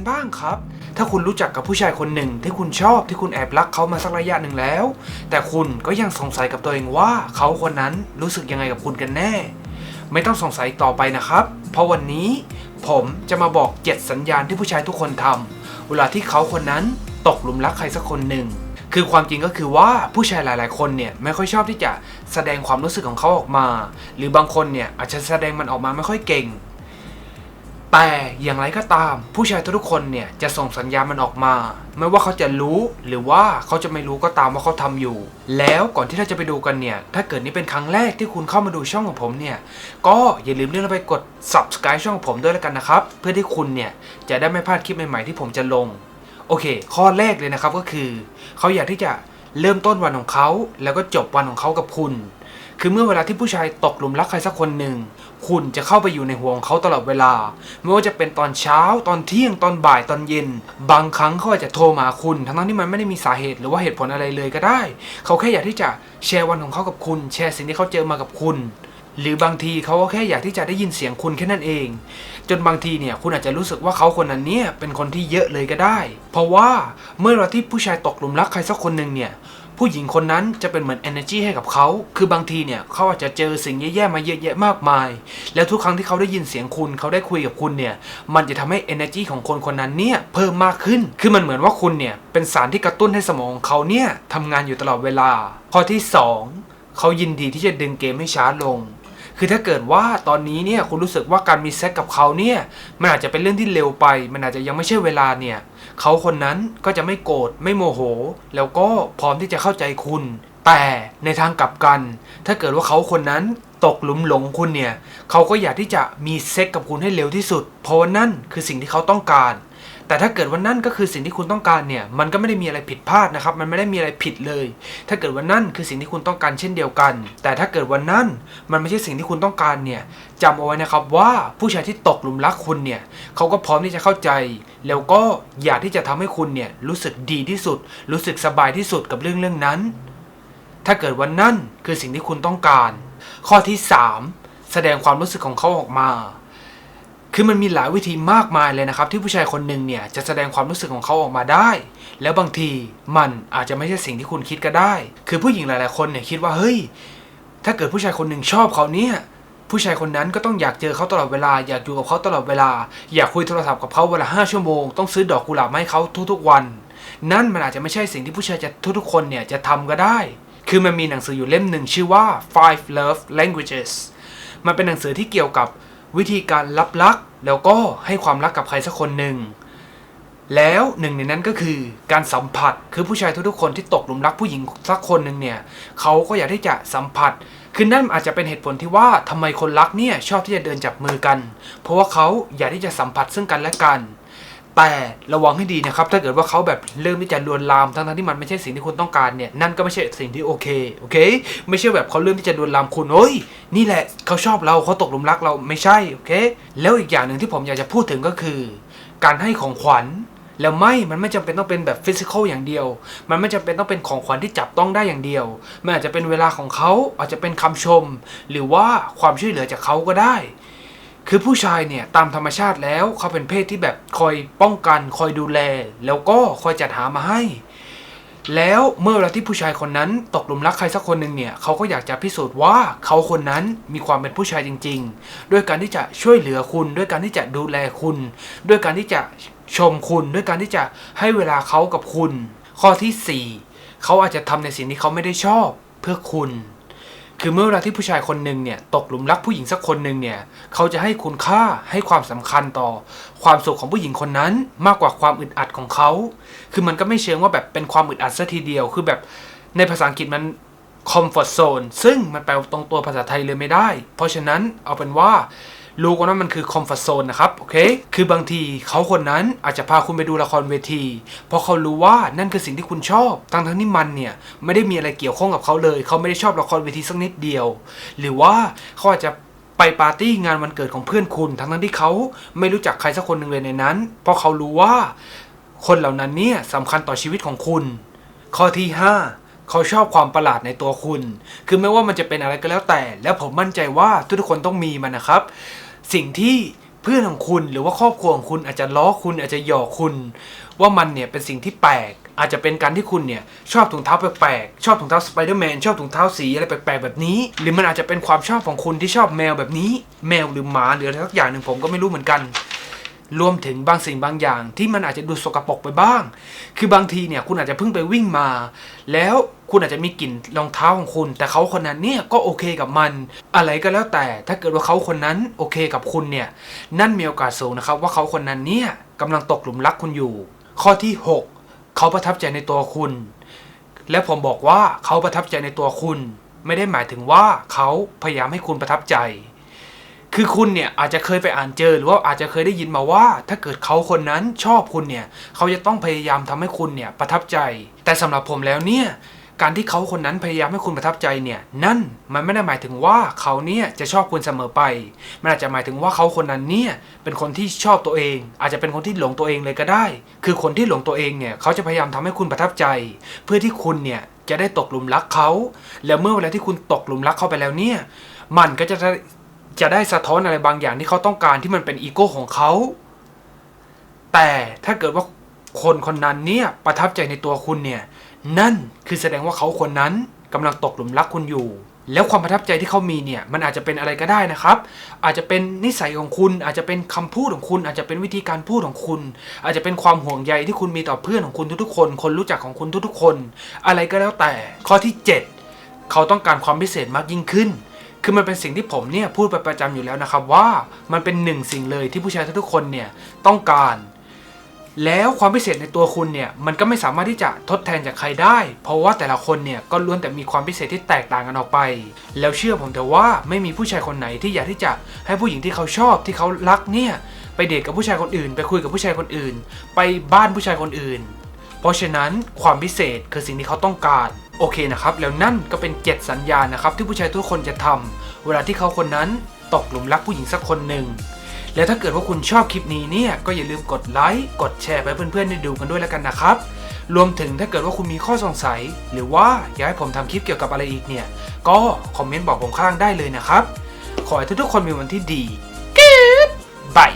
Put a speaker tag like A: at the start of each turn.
A: บ้างครับถ้าคุณรู้จักกับผู้ชายคนหนึ่งที่คุณชอบที่คุณแอบรักเขามาสักระยะหนึ่งแล้วแต่คุณก็ยังสงสัยกับตัวเองว่าเขาคนนั้นรู้สึกยังไงกับคุณกันแน่ไม่ต้องสงสัยต่อไปนะครับเพราะวันนี้ผมจะมาบอก7สัญญาณที่ผู้ชายทุกคนทำเวลาที่เขาคนนั้นตกหลุมรักใครสักคนหนึ่งคือความจริงก็คือว่าผู้ชายหลายๆคนเนี่ยไม่ค่อยชอบที่จะแสดงความรู้สึกของเขาออกมาหรือบางคนเนี่ยอาจจะแสดงมันออกมาไม่ค่อยเก่งแต่อย่างไรก็ตามผู้ชายทุกคนเนี่ยจะส่งสัญญาณมันออกมาไม่ว่าเขาจะรู้หรือว่าเขาจะไม่รู้ก็ตามว่าเขาทำอยู่แล้วก่อนที่เราจะไปดูกันเนี่ยถ้าเกิดนี่เป็นครั้งแรกที่คุณเข้ามาดูช่องของผมเนี่ยก็อย่าลืมเลื่อนไปกด subscribe ช่องของผมด้วยแล้วกันนะครับเพื่อที่คุณเนี่ยจะได้ไม่พลาดคลิปใหม่ๆที่ผมจะลงโอเคข้อแรกเลยนะครับก็คือเขาอยากที่จะเริ่มต้นวันของเขาแล้วก็จบวันของเขากับคุณคือเมื่อเวลาที่ผู้ชายตกหลุมรักใครสักคนหนึ่งคุณจะเข้าไปอยู่ในหัวของเขาตลอดเวลาไม่ว่าจะเป็นตอนเช้าตอนเที่ยงตอนบ่ายตอนเย็นบางครั้งเขาอาจจะโทรมาคุณทั้งที่มันไม่ได้มีสาเหตุหรือว่าเหตุผลอะไรเลยก็ได้เขาแค่อยากที่จะแชร์วันของเขากับคุณแชร์สิ่งที่เขาเจอมากับคุณหรือบางทีเขาก็แค่อยากที่จะได้ยินเสียงคุณแค่นั้นเองจนบางทีเนี่ยคุณอาจจะรู้สึกว่าเขาคนนั้นเนี่ยเป็นคนที่เยอะเลยก็ได้เพราะว่าเมื่อเราที่ผู้ชายตกหลุมรักใครสักคนหนึ่งเนี่ยผู้หญิงคนนั้นจะเป็นเหมือน energy ให้กับเขาคือบางทีเนี่ยเขาอาจจะเจอสิ่งแย่ๆมาเยอะแยะมากมายแล้วทุกครั้งที่เขาได้ยินเสียงคุณเขาได้คุยกับคุณเนี่ยมันจะทำให้ energy ของคนคนนั้นเนี่ยเพิ่มมากขึ้นคือมันเหมือนว่าคุณเนี่ยเป็นสารที่กระตุ้นให้สมองของเขาเนี่ยทำงานอยู่ตลอดเวลาข้อที่2เขายินดีที่จะดึงเกมให้ช้าลงคือถ้าเกิดว่าตอนนี้เนี่ยคุณรู้สึกว่าการมีเซ็กกับเขาเนี่ยมันอาจจะเป็นเรื่องที่เร็วไปมันอาจจะยังไม่ใช่เวลาเนี่ยเขาคนนั้นก็จะไม่โกรธไม่โมโหแล้วก็พร้อมที่จะเข้าใจคุณแต่ในทางกลับกันถ้าเกิดว่าเขาคนนั้นตกหลุมหลงคุณเนี่ยเขาก็อยากที่จะมีเซ็กกับคุณให้เร็วที่สุดเพราะว่านั่นคือสิ่งที่เขาต้องการแต่ถ้าเกิดว่านั่นก็คือสิ่งที่คุณต้องการเนี่ยมันก็ไม่ได้มีอะไรผิดพลาดนะครับมันไม่ได้มีอะไรผิดเลยถ้าเกิดว่านั่นคือสิ่งที่คุณต้องการเช่นเดียวกันแต่ถ้าเกิดว่านั่นมันไม่ใช่สิ่งที่คุณต้องการเนี่ยจำเอาไว้นะครับว่าผู้ชายที่ตกหลุมรักคุณเนี่ยเขาก็พร้อมที่จะเข้าใจแล้วก็อยากที่จะทำให้คุณเนี่ยรู้สึกดีที่สุดรู้สึกสบายที่สุดกับเรื่องนั้นถ้าเกิดว่านั่นคือสิ่งที่คุณต้องการข้อที่3แสดงความรู้สึกของเขาออกมาคือมันมีหลายวิธีมากมายเลยนะครับที่ผู้ชายคนหนึ่งเนี่ยจะแสดงความรู้สึกของเขาออกมาได้แล้วบางทีมันอาจจะไม่ใช่สิ่งที่คุณคิดก็ได้คือผู้หญิงหลายๆคนเนี่ยคิดว่าเฮ้ยถ้าเกิดผู้ชายคนหนึ่งชอบเขาเนี่ยผู้ชายคนนั้นก็ต้องอยากเจอเขาตลอดเวลาอยากอยู่กับเขาตลอดเวลาอยากคุยโทรศัพท์กับเขาวันละ5 ชั่วโมงต้องซื้อดอกกุหลาบให้เขาทุกๆวันนั่นมันอาจจะไม่ใช่สิ่งที่ผู้ชายจะทุกๆคนเนี่ยจะทำก็ได้คือมันมีหนังสืออยู่เล่มหนึ่งชื่อว่า Five Love Languages มันเป็นหนังสือที่เกี่ยวกับวิธีการรับรักแล้วก็ให้ความรักกับใครสักคนหนึ่งแล้วหนึ่งในนั้นก็คือการสัมผัสคือผู้ชายทุกๆคนที่ตกหลุมรักผู้หญิงสักคนหนึ่งเนี่ยเขาก็อยากที่จะสัมผัสคือนั่นอาจจะเป็นเหตุผลที่ว่าทำไมคนรักเนี่ยชอบที่จะเดินจับมือกันเพราะว่าเขาอยากที่จะสัมผัสซึ่งกันและกันแต่ระวังให้ดีนะครับถ้าเกิดว่าเขาแบบเริ่มที่จะลวนลามทั้งที่มันไม่ใช่สิ่งที่คุณต้องการเนี่ยนั่นก็ไม่ใช่สิ่งที่โอเคไม่ใช่แบบเขาเริ่มที่จะลวนลามคุณโอ้ยนี่แหละเขาชอบเราเขาตกหลุมรักเราไม่ใช่โอเคแล้วอีกอย่างหนึ่งที่ผมอยากจะพูดถึงก็คือการให้ของขวัญแล้วมันไม่จำเป็นต้องเป็นแบบฟิสิกอลอย่างเดียวมันไม่จำเป็นต้องเป็นของขวัญที่จับต้องได้อย่างเดียวมันอาจจะเป็นเวลาของเขาอาจจะเป็นคำชมหรือว่าความช่วยเหลือจากเขาก็ได้คือผู้ชายเนี่ยตามธรรมชาติแล้วเขาเป็นเพศที่แบบคอยป้องกันคอยดูแลแล้วก็คอยจัดหามาให้แล้วเมื่อเวลาที่ผู้ชายคนนั้นตกหลุมรักใครสักคนหนึ่งเนี่ยเขาก็อยากจะพิสูจน์ว่าเขาคนนั้นมีความเป็นผู้ชายจริงๆด้วยการที่จะช่วยเหลือคุณด้วยการที่จะดูแลคุณด้วยการที่จะชมคุณด้วยการที่จะให้เวลาเขากับคุณข้อที่4เขาอาจจะทำในสิ่งที่เขาไม่ได้ชอบเพื่อคุณคือเมื่อเวลาที่ผู้ชายคนหนึ่งเนี่ยตกหลุมรักผู้หญิงสักคนหนึ่งเนี่ยเขาจะให้คุณค่าให้ความสำคัญต่อความสุขของผู้หญิงคนนั้นมากกว่าความอึดอัดของเขาคือมันก็ไม่เชิงว่าแบบเป็นความอึดอัดซะทีเดียวคือแบบในภาษาอังกฤษมัน comfort zone ซึ่งมันแปลตรงตัวภาษาไทยเลยไม่ได้เพราะฉะนั้นเอาเป็นว่ารู้กันว่ามันคือ comfort zone นะครับโอเคคือบางทีเขาคนนั้นอาจจะพาคุณไปดูละครเวทีเพราะเขารู้ว่านั่นคือสิ่งที่คุณชอบทั้งที่มันเนี่ยไม่ได้มีอะไรเกี่ยวข้องกับเขาเลยเขาไม่ได้ชอบละครเวทีสักนิดเดียวหรือว่าเขาอาจจะไปปาร์ตี้งานวันเกิดของเพื่อนคุณทั้งที่เขาไม่รู้จักใครสักคนหนึ่งเลยในนั้นเพราะเขารู้ว่าคนเหล่านั้นเนี่ยสำคัญต่อชีวิตของคุณข้อที่5เขาชอบความประหลาดในตัวคุณคือไม่ว่ามันจะเป็นอะไรก็แล้วแต่แล้วผมมั่นใจว่าทุกคนต้องมีมันนะครับสิ่งที่ เพื่อนของคุณหรือว่าครอบครัวของคุณอาจจะล้อคุณอาจจะหยอกคุณว่ามันเนี่ยเป็นสิ่งที่แปลกอาจจะเป็นการที่คุณเนี่ยชอบถุงเท้าแปลกๆชอบถุงเท้าสไปเดอร์แมนชอบถุงเท้าสีอะไรแปลกๆแบบนี้หรือมันอาจจะเป็นความชอบของคุณที่ชอบแมวแบบนี้แมวหรือหมาหรืออะไรสักอย่างหนึ่งผมก็ไม่รู้เหมือนกันรวมถึงบางสิ่งบางอย่างที่มันอาจจะดูสกปรกไปบ้างคือบางทีเนี่ยคุณอาจจะเพิ่งไปวิ่งมาแล้วคุณอาจจะมีกลิ่นรองเท้าของคุณแต่เขาคนนั้นเนี่ยก็โอเคกับมันอะไรก็แล้วแต่ถ้าเกิดว่าเขาคนนั้นโอเคกับคุณเนี่ยนั่นมีโอกาสสูงนะครับว่าเขาคนนั้นเนี่ยกำลังตกหลุมรักคุณอยู่ข้อที่6เขาประทับใจในตัวคุณและผมบอกว่าเขาประทับใจในตัวคุณไม่ได้หมายถึงว่าเขาพยายามให้คุณประทับใจคือคุณเนี่ยอาจจะเคยไปอ่านเจอหรือว่าอาจจะเคยได้ยินมาว่าถ้าเกิดเขาคนนั้นชอบคุณเนี่ยเขาจะต้องพยายามทำให้คุณเนี่ยประทับใจแต่สำหรับผมแล้วเนี่ยการที่เขาคนนั้นพยายามให้คุณประทับใจเนี่ยนั่นมันไม่ได้หมายถึงว่าเขาเนี่ยจะชอบคุณเสมอไปมันอาจจะหมายถึงว่าเขาคนนั้นเนี่ยเป็นคนที่ชอบตัวเองอาจจะเป็นคนที่หลงตัวเองเลยก็ได้คือคนที่หลงตัวเองเนี่ยเขาจะพยายามทำให้คุณประทับใจเพื่อที่คุณเนี่ยจะได้ตกหลุมรักเขาแล้วเมื่อเวลาที่คุณตกหลุมรักเขาไปแล้วเนี่ยมันก็จะได้สะท้อนอะไรบางอย่างที่เขาต้องการที่มันเป็นอีโก้ของเขาแต่ถ้าเกิดว่าคนคนนั้นเนี่ยประทับใจในตัวคุณเนี่ยนั่นคือแสดงว่าเขาคนนั้นกำลังตกหลุมรักคุณอยู่แล้วความประทับใจที่เขามีเนี่ยมันอาจจะเป็นอะไรก็ได้นะครับอาจจะเป็นนิสัยของคุณอาจจะเป็นคำพูดของคุณอาจจะเป็นวิธีการพูดของคุณอาจจะเป็นความห่วงใยที่คุณมีต่อเพื่อนของคุณทุกๆคนคนรู้จักของคุณทุกๆคนอะไรก็แล้วแต่ข้อที่7เขาต้องการความพิเศษมากยิ่งขึ้นคือมันเป็นสิ่งที่ผมเนี่ยพูดไปประจำอยู่แล้วนะครับว่ามันเป็นหนึ่งสิ่งเลยที่ผู้ชายทุกๆคนเนี่ยต้องการแล้วความพิเศษในตัวคุณเนี่ยมันก็ไม่สามารถที่จะทดแทนจากใครได้เพราะว่าแต่ละคนเนี่ยก็ล้วนแต่มีความพิเศษที่แตกต่างกันออกไปแล้วเชื่อผมเถอะว่าไม่มีผู้ชายคนไหนที่อยากที่จะให้ผู้หญิงที่เขาชอบที่เขารักเนี่ยไปเดทกับผู้ชายคนอื่นไปคุยกับผู้ชายคนอื่นไปบ้านผู้ชายคนอื่นเพราะฉะนั้นความพิเศษคือสิ่งที่เขาต้องการโอเคนะครับแล้วนั่นก็เป็น7สัญญาณนะครับที่ผู้ชายทุกคนจะทำเวลาที่เขาคนนั้นตกหลุมรักผู้หญิงสักคนหนึ่งแล้วถ้าเกิดว่าคุณชอบคลิปนี้เนี่ยก็อย่าลืมกดไลค์กดแชร์ไปเพื่อนๆได้ดูกันด้วยแล้วกันนะครับรวมถึงถ้าเกิดว่าคุณมีข้อสงสัยหรือว่าอยากให้ผมทำคลิปเกี่ยวกับอะไรอีกเนี่ยก็คอมเมนต์บอกผมข้างล่างได้เลยนะครับขอให้ทุกๆคนมีวันที่ดีบาย